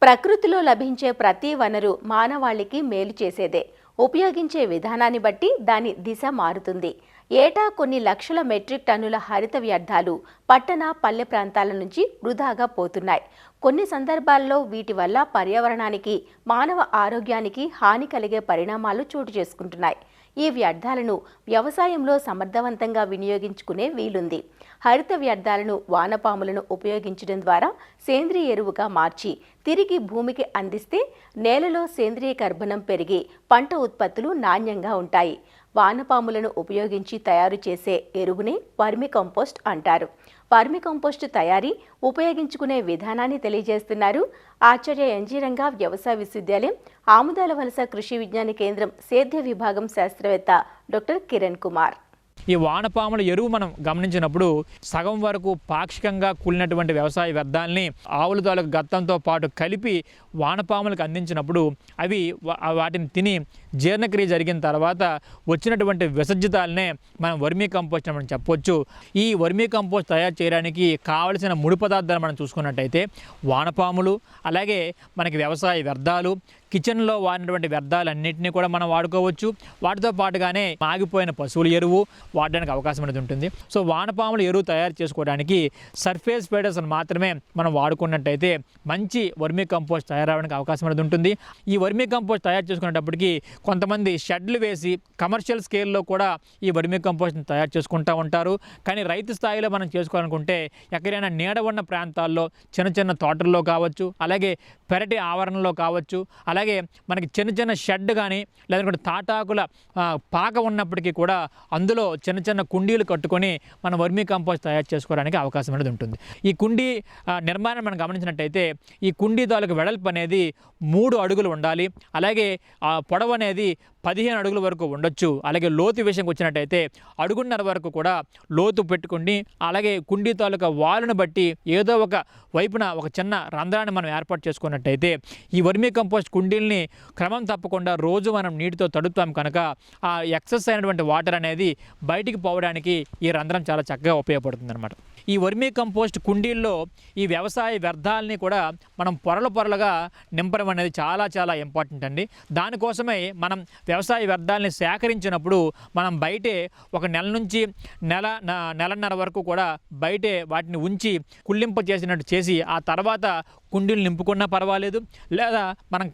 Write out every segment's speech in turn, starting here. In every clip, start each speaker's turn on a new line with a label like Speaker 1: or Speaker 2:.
Speaker 1: ప్రకృతిలో లభించే ప్రతి వనరు మానవాళికి మేలు చేసేదే. ఉపయోగించే విధానాన్ని బట్టి దాని దిశ మారుతుంది. ఏటా కొన్ని లక్షల మెట్రిక్ టన్నుల హరిత వ్యర్థాలు పట్టణ, పల్లె ప్రాంతాల నుంచి వృధాగా పోతున్నాయి. కొన్ని సందర్భాల్లో వీటి వల్ల పర్యావరణానికి, మానవ ఆరోగ్యానికి హాని కలిగే పరిణామాలు చోటు చేసుకుంటున్నాయి. ఈ వ్యర్థాలను వ్యవసాయంలో సమర్థవంతంగా వినియోగించుకునే వీలుంది. హరిత వ్యర్థాలను, వానపాములను ఉపయోగించడం ద్వారా సేంద్రియ ఎరువుగా మార్చి తిరిగి భూమికి అందిస్తే నేలలో సేంద్రియ కర్బనం పెరిగి పంట ఉత్పత్తులు నాణ్యంగా ఉంటాయి. వానపాములను ఉపయోగించి తయారు చేసే ఎరువునే వర్మి కంపోస్ట్ అంటారు. వర్మి కంపోస్ట్ తయారీ, ఉపయోగించుకునే విధానాన్ని తెలియజేస్తున్నారు ఆచార్య ఎన్జీ రంగా వ్యవసాయ విశ్వవిద్యాలయం ఆముదాలవలస కృషి విజ్ఞాన కేంద్రం సేద్య విభాగం శాస్త్రవేత్త డాక్టర్ కిరణ్ కుమార్.
Speaker 2: ఈ వానపాముల ఎరువు మనం గమనించినప్పుడు సగం వరకు పాక్షికంగా కూలినటువంటి వ్యవసాయ వ్యర్థాలని ఆవుల తాలూకు గత్తంతో పాటు కలిపి వానపాములకు అందించినప్పుడు అవి వాటిని తిని జీర్ణక్రియ జరిగిన తర్వాత వచ్చినటువంటి విసర్జితాలనే మనం వర్మీ కంపోస్ట్ అని చెప్పవచ్చు. ఈ వర్మీ కంపోస్ట్ తయారు చేయడానికి కావలసిన ముడి పదార్థాలు మనం చూసుకున్నట్టయితే వానపాములు, అలాగే మనకి వ్యవసాయ వ్యర్థాలు, కిచెన్లో వాడినటువంటి వ్యర్థాలన్నింటినీ కూడా మనం వాడుకోవచ్చు. వాటితో పాటుగానే ఆగిపోయిన పశువుల ఎరువు వాడడానికి అవకాశం అనేది ఉంటుంది. సో వానపాముల ఎరువు తయారు చేసుకోవడానికి సర్ఫేస్ స్ప్రెడర్స్ మాత్రమే మనం వాడుకున్నట్టయితే మంచి వర్మీ కంపోస్ట్ తయారవడానికి అవకాశం అనేది ఉంటుంది. ఈ వర్మీ కంపోస్ట్ తయారు చేసుకునేటప్పటికి కొంతమంది షెడ్లు వేసి కమర్షియల్ స్కేల్లో కూడా ఈ వర్మీ కంపోస్ట్ని తయారు చేసుకుంటూ ఉంటారు. కానీ రైతు స్థాయిలో మనం చేసుకోవాలనుకుంటే ఎక్కడైనా నీడ ఉన్న ప్రాంతాల్లో, చిన్న చిన్న తోటల్లో కావచ్చు, అలాగే పెరటి ఆవరణలో కావచ్చు, అలాగే మనకి చిన్న చిన్న షెడ్ కానీ లేదంటే తాటాకుల పాక ఉన్నప్పటికీ కూడా అందులో చిన్న చిన్న కుండీలు కట్టుకొని మనం వర్మీ కంపోస్ట్ తయారు చేసుకోవడానికి అవకాశం అనేది ఉంటుంది. ఈ కుండీ నిర్మాణం మనం గమనించినట్టయితే ఈ కుండీ తాలూకు వెడల్పు అనేది 3 అడుగులు ఉండాలి. అలాగే పొడవు అనేది 15 అడుగుల వరకు ఉండొచ్చు. అలాగే లోతు విషయంకి వచ్చినట్టయితే అడుగున్నర వరకు కూడా లోతు పెట్టుకుని, అలాగే కుండీ తాలూకా వాలును బట్టి ఏదో ఒక వైపున ఒక చిన్న రంధ్రాన్ని మనం ఏర్పాటు చేసుకున్నట్టయితే ఈ వర్మీ కంపోస్ట్ కుండీల్ని క్రమం తప్పకుండా రోజు మనం నీటితో తడుపుతాం కనుక ఆ ఎక్సెస్ అయినటువంటి వాటర్ అనేది బయటికి పోవడానికి ఈ రంధ్రం చాలా చక్కగా ఉపయోగపడుతుంది అన్నమాట. ఈ వర్మీ కంపోస్ట్ కుండీల్లో ఈ వ్యవసాయ వ్యర్థాలని కూడా మనం పొరలుగా నింపడం అనేది చాలా చాలా ఇంపార్టెంట్ అండి. దానికోసమే మనం వ్యవసాయ వ్యర్థాలని సేకరించినప్పుడు మనం బయటే ఒక నెల నుంచి నెలన్నర వరకు కూడా బయటే వాటిని ఉంచి కుళ్ళింప చేసినట్టు చేసి ఆ తర్వాత కుండీలు నింపుకున్నా పర్వాలేదు, లేదా మనం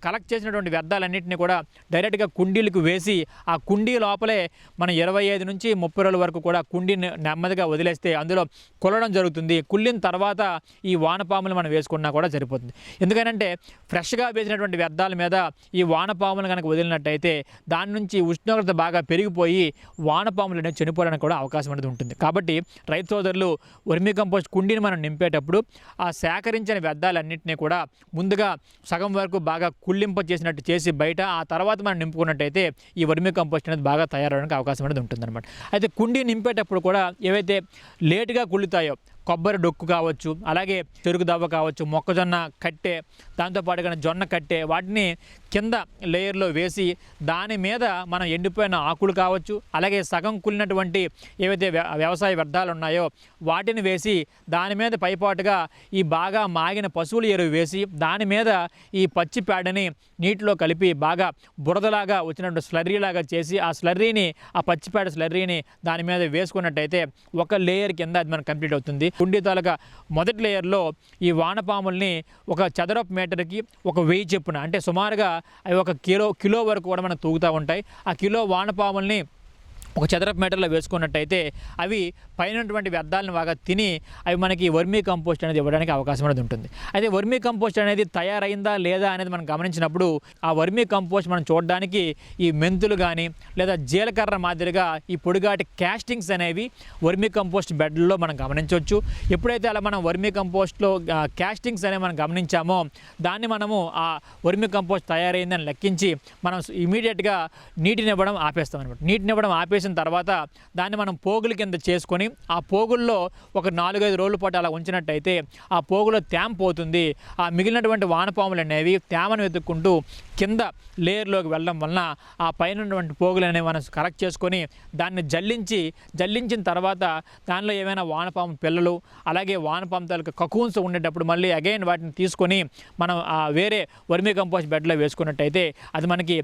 Speaker 2: కలెక్ట్ చేసినటువంటి వ్యర్థాలన్నింటినీ కూడా డైరెక్ట్గా కుండీలకు వేసి ఆ కుండీ లోపలే మనం 25 నుంచి 30 రోజుల వరకు కూడా కుండీని నెమ్మదిగా వదిలేస్తే అందులో కుల్లడం జరుగుతుంది. కుళ్ళిన తర్వాత ఈ వానపాములు మనం వేసుకున్నా కూడా సరిపోతుంది. ఎందుకంటే ఫ్రెష్గా వేసినటువంటి వ్యర్థాల మీద ఈ వానపాములు కనుక వదిలినట్టయితే దాని నుంచి ఉష్ణోగ్రత బాగా పెరిగిపోయి వానపాములు అనేవి చనిపోవడానికి కూడా అవకాశం అనేది ఉంటుంది. కాబట్టి రైతు సోదరులు వర్మీ కంపోస్ట్ కుండీని మనం నింపేటప్పుడు ఆ సేకరించిన వ్యర్థాలన్నింటినీ కూడా ముందుగా సగం వరకు బాగా కుళ్ళింప చేసినట్టు చేసి బయట ఆ తర్వాత మనం నింపుకున్నట్టయితే ఈ వర్మీ కంపోస్ట్ అనేది బాగా తయారవడానికి అవకాశం అనేది ఉంటుందన్నమాట. అయితే కుండీ నింపేటప్పుడు కూడా ఏవైతే లేటుగా కుళ్ళుతాయో కొబ్బరి డొక్కు కావచ్చు, అలాగే చెరుకు దవ్వ కావచ్చు, మొక్కజొన్న కట్టె, దాంతోపాటుగా జొన్న కట్టె, వాటిని కింద లేయర్లో వేసి దాని మీద మనం ఎండిపోయిన ఆకులు కావచ్చు, అలాగే సగం కుళ్ళినటువంటి ఏవైతే వ్యవసాయ వ్యర్థాలు ఉన్నాయో వాటిని వేసి దాని మీద పైపాటుగా ఈ బాగా మాగిన పశువుల ఎరువు వేసి దాని మీద ఈ పచ్చి పేడని నీటిలో కలిపి బాగా బురదలాగా వచ్చినటువంటి స్లర్రీలాగా చేసి ఆ స్లర్రీని, ఆ పచ్చిపేడ స్లర్రీని దాని మీద వేసుకున్నట్టయితే ఒక లేయర్ కింద అది మనకు కంప్లీట్ అవుతుంది. కుండీ తాలూకా మొదటి లేయర్లో ఈ వానపాముల్ని ఒక చదరపు మీటర్కి 1000 చొప్పున, అంటే సుమారుగా అవి 1 కిలో వరకు కూడా మనకు తూగుతూ ఉంటాయి. ఆ కిలో వానపాముల్ని ఒక చదరపు మీటర్లో వేసుకున్నట్టయితే అవి పైనటువంటి వ్యర్థాలను బాగా తిని అవి మనకి వర్మీ కంపోస్ట్ అనేది ఇవ్వడానికి అవకాశం అనేది ఉంటుంది. అయితే వర్మీ కంపోస్ట్ అనేది తయారైందా లేదా అనేది మనం గమనించినప్పుడు ఆ వర్మీ కంపోస్ట్ మనం చూడడానికి ఈ మెంతులు కానీ లేదా జీలకర్ర మాదిరిగా ఈ పొడిగాటి క్యాస్టింగ్స్ అనేవి వర్మీ కంపోస్ట్ బెడ్లో మనం గమనించవచ్చు. ఎప్పుడైతే అలా మనం వర్మీ కంపోస్ట్లో క్యాస్టింగ్స్ అనేవి మనం గమనించామో దాన్ని మనము ఆ వర్మీ కంపోస్ట్ తయారైందని లెక్కించి మనం ఇమీడియట్గా నీటిని ఇవ్వడం ఆపేస్తాం అనమాట. నీటిని ఇవ్వడం ఆపేసి తర్వాత దాన్ని మనం పోగుల కింద చేసుకొని తీసుకొని ఆ పోగుల్లో ఒక 4-5 రోజుల పాటు అలా ఉంచినట్టయితే ఆ పోగులో తేమ పోతుంది. ఆ మిగిలినటువంటి వానపాములు అనేవి తేమను వెతుక్కుంటూ కింద లేయర్లోకి వెళ్ళడం వలన ఆ పైన ఉన్నటువంటి పోగులు అనేవి మనం కరెక్ట్ చేసుకొని దాన్ని జల్లించిన తర్వాత దానిలో ఏమైనా వానపాము పిల్లలు అలాగే వానపాము తాలూకు కకూన్స్ ఉండేటప్పుడు మళ్ళీ అగైన్ వాటిని తీసుకొని మనం వేరే వర్మీ కంపోస్ట్ బెడ్లో వేసుకున్నట్టయితే అది మనకి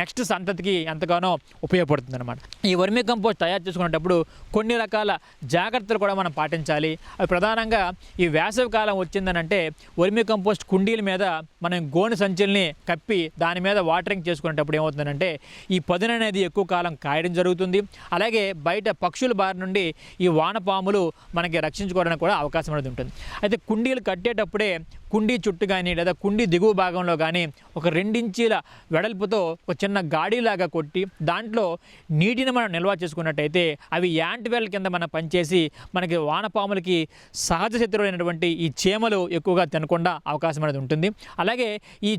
Speaker 2: నెక్స్ట్ సంతతికి ఎంతగానో ఉపయోగపడుతుంది అనమాట. ఈ వర్మీ కంపోస్ట్ తయారు చేసుకునేటప్పుడు కొన్ని రకాల జాగ్రత్తలు కూడా మనం పాటించాలి. అవి ప్రధానంగా ఈ వేసవి కాలం వచ్చిందనంటే వర్మీ కంపోస్ట్ కుండీల మీద మనం గోనె సంచుల్ని కప్పి దాని మీద వాటరింగ్ చేసుకునేటప్పుడు ఏమవుతుందంటే ఈ పదును అనేది ఎక్కువ కాలం కాయడం జరుగుతుంది. అలాగే బయట పక్షుల బారి నుండి ఈ వానపాములు మనకి రక్షించుకోవడానికి కూడా అవకాశం అనేది ఉంటుంది. అయితే కుండీలు కట్టేటప్పుడే కుండీ చుట్టూ కానీ లేదా కుండీ దిగువ భాగంలో కానీ ఒక 2 ఇంచీల వెడల్పుతో ఒక చిన్న గాడిలాగా కొట్టి దాంట్లో నీటిని మనం నిల్వ చేసుకున్నట్టయితే అవి యాంట్వెల్ కింద మనం పనిచేసి మనకి వానపాములకి సహజ శత్రువైనటువంటి ఈ చీమలు ఎక్కువగా తినకుండా అవకాశం అనేది ఉంటుంది. అలాగే ఈ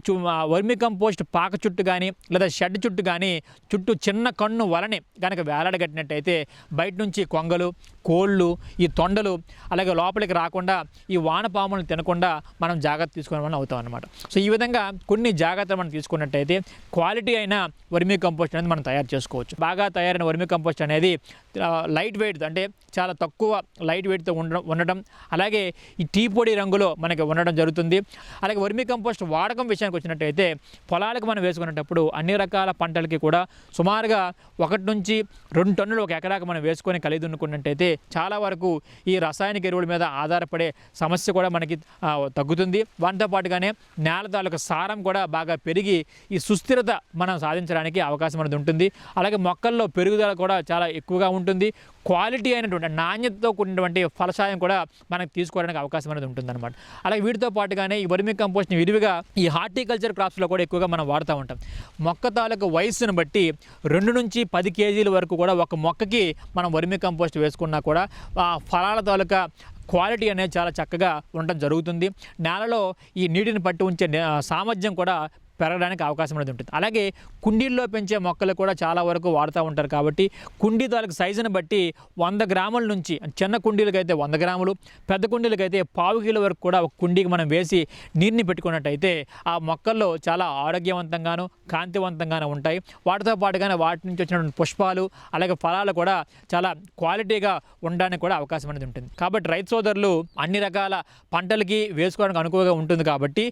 Speaker 2: వర్మి కంపోస్ట్ పాక చుట్టూ కానీ లేదా షెడ్ చుట్టూ కానీ చుట్టూ చిన్న కన్ను వలని కనుక వేలాడగట్టినట్టయితే బయట నుంచి కొంగలు, కోళ్ళు, ఈ తొండలు అలాగే లోపలికి రాకుండా ఈ వానపాములను తినకుండా మనం జాగ్రత్త తీసుకునే మనం అవుతాం అన్నమాట. సో ఈ విధంగా కొన్ని జాగ్రత్తలు మనం తీసుకున్నట్టయితే క్వాలిటీ అయిన వర్మీ కంపోస్ట్ అనేది మనం తయారు చేసుకోవచ్చు. బాగా తయారైన వర్మీ కంపోస్ట్ అనేది లైట్ వెయిట్, అంటే చాలా తక్కువ లైట్ వెయిట్తో ఉండడం అలాగే ఈ టీ పొడి రంగులో మనకి ఉండడం జరుగుతుంది. అలాగే వర్మీ కంపోస్ట్ వాడకం విషయానికి వచ్చినట్టయితే పొలాలకు మనం వేసుకునేటప్పుడు అన్ని రకాల పంటలకి కూడా సుమారుగా 1 నుంచి 2 టన్నులు ఒక ఎకరాకు మనం వేసుకొని కలిగి దున్నుకున్నట్టయితే చాలా వరకు ఈ రసాయనిక ఎరువుల మీద ఆధారపడే సమస్య కూడా మనకి తగ్గుతుంది. వాటితో పాటుగానే నేల తాలూకు సారం కూడా బాగా పెరిగి ఈ సుస్థిరత మనం సాధించడానికి అవకాశం అనేది ఉంటుంది. అలాగే మొక్కల్లో పెరుగుదల కూడా చాలా ఎక్కువగా ఉంటుంది. క్వాలిటీ అయినటువంటి నాణ్యతతో కూడినటువంటి ఫలసాయం కూడా మనకు తీసుకోవడానికి అవకాశం అనేది ఉంటుందన్నమాట. అలాగే వీటితో పాటుగానే ఈ వర్మీ కంపోస్ట్ని విరివిగా ఈ హార్టికల్చర్ క్రాప్స్లో కూడా ఎక్కువగా మనం వాడుతూ ఉంటాం. మొక్క తాలూకు వయస్సును బట్టి 2 నుంచి 10 కేజీల వరకు కూడా ఒక మొక్కకి మనం వర్మీ కంపోస్ట్ వేసుకున్నా కూడా ఫలాల తాలూకా క్వాలిటీ అనేది చాలా చక్కగా ఉండడం జరుగుతుంది. నేలలో ఈ నీటిని పట్టి ఉంచే సామర్థ్యం కూడా పెరగడానికి అవకాశం అనేది ఉంటుంది. అలాగే కుండీల్లో పెంచే మొక్కలు కూడా చాలా వరకు వాడుతూ ఉంటారు కాబట్టి కుండీ తాలూకు సైజుని బట్టి 100 గ్రాముల నుంచి చిన్న కుండీలకైతే 100 గ్రాములు, పెద్ద కుండీలకైతే 1/4 కిలో వరకు కూడా ఒక కుండీకి మనం వేసి నీరుని పెట్టుకున్నట్టయితే ఆ మొక్కల్లో చాలా ఆరోగ్యవంతంగాను కాంతివంతంగాను ఉంటాయి. వాటితో పాటుగానే వాటి నుంచి వచ్చినటువంటి పుష్పాలు అలాగే ఫలాలు కూడా చాలా క్వాలిటీగా ఉండడానికి కూడా అవకాశం అనేది ఉంటుంది. కాబట్టి రైతు సోదరులు అన్ని రకాల పంటలకి వేసుకోవడానికి అనుకువగా ఉంటుంది కాబట్టి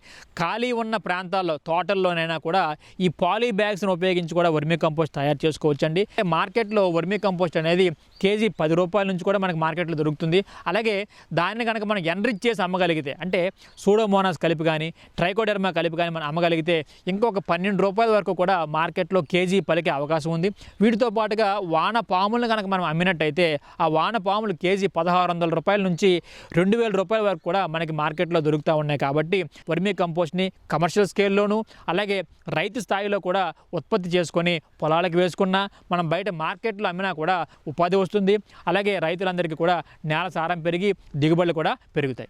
Speaker 2: ఖాళీ ఉన్న ప్రాంతాల్లో తోటల్లోనైనా కూడా ఈ పాలీ బ్యాగ్స్ను ఉపయోగించి కూడా వర్మీ కంపోస్ట్ తయారు చేసుకోవచ్చండి. మార్కెట్లో వర్మీ కంపోస్ట్ అనేది కేజీ 10 రూపాయల నుంచి కూడా మనకి మార్కెట్లో దొరుకుతుంది. అలాగే దాన్ని కనుక మనం ఎన్రిచ్ చేసి అమ్మగలిగితే, అంటే సూడోమోనాస్ కలిపి కానీ ట్రైకోడెర్మా కలిపి కానీ మనం అమ్మగలిగితే ఇంకొక 12 రూపాయల వరకు కూడా మార్కెట్లో కేజీ పలికే అవకాశం ఉంది. వీటితో పాటుగా వానపాములను కనుక మనం అమ్మినట్టయితే ఆ వానపాములు కేజీ 1600 రూపాయల నుంచి 2000 రూపాయల వరకు కూడా మనకి మార్కెట్లో దొరుకుతూ ఉన్నాయి. కాబట్టి వర్మీ కంపోస్ట్ని కమర్షియల్ స్కేల్లోనూ అలాగే రైతు స్థాయిలో కూడా ఉత్పత్తి చేసుకొని పొలాలకు వేసుకున్నా మనం బయట మార్కెట్లో అమ్మినా కూడా ఉపాధి వస్తుంది. అలాగే రైతులందరికీ కూడా నేల సారం పెరిగి దిగుబడులు కూడా పెరుగుతాయి.